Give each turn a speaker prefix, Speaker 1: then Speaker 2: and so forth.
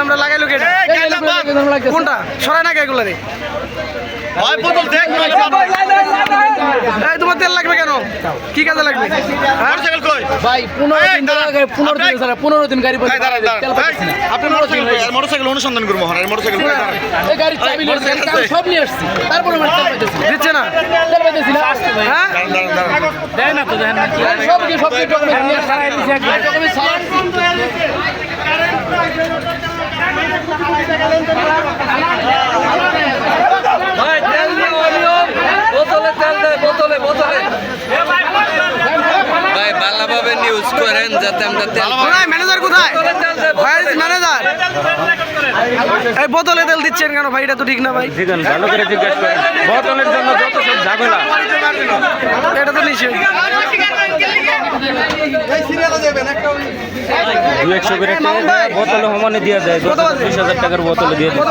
Speaker 1: আমরা লাগাইলো কোনটা সরাই না এগুলো রে তোমার তেল লাগবে কেন কি কাজে লাগবে
Speaker 2: ভাই 15 দিন গাড়ি
Speaker 3: আপনি মোটরসাইকেল অনুসন্ধান করবো মোটরসাইকেল
Speaker 2: গাড়ি চাবি সব নিয়ে আসছি তারপরে
Speaker 1: দিচ্ছে না হ্যাঁ
Speaker 2: দেয় না তো দেয় না সব ডকুমেন্ট নিয়ে
Speaker 4: ভাই তেল দিয়ে অনিয়ম বোতলে তেল দেয় বোতলে বোতলে ভাই ভালোভাবে নিউজ করেন যাতে আমরা তেল
Speaker 1: ম্যানেজার কোথায় ম্যানেজার এই বোতলে তেল দিচ্ছেন কেন ভাই এটা তো ঠিক না ভাই
Speaker 5: ভালো করে জিজ্ঞেস করেন বোতলের জন্য যত সব ঝামেলা
Speaker 1: এটা তো নিশ্চয়
Speaker 5: 200 করে বোতলে সমানে দিয়ে দেয় 20,000 টাকার বোতলে দিয়ে দেয়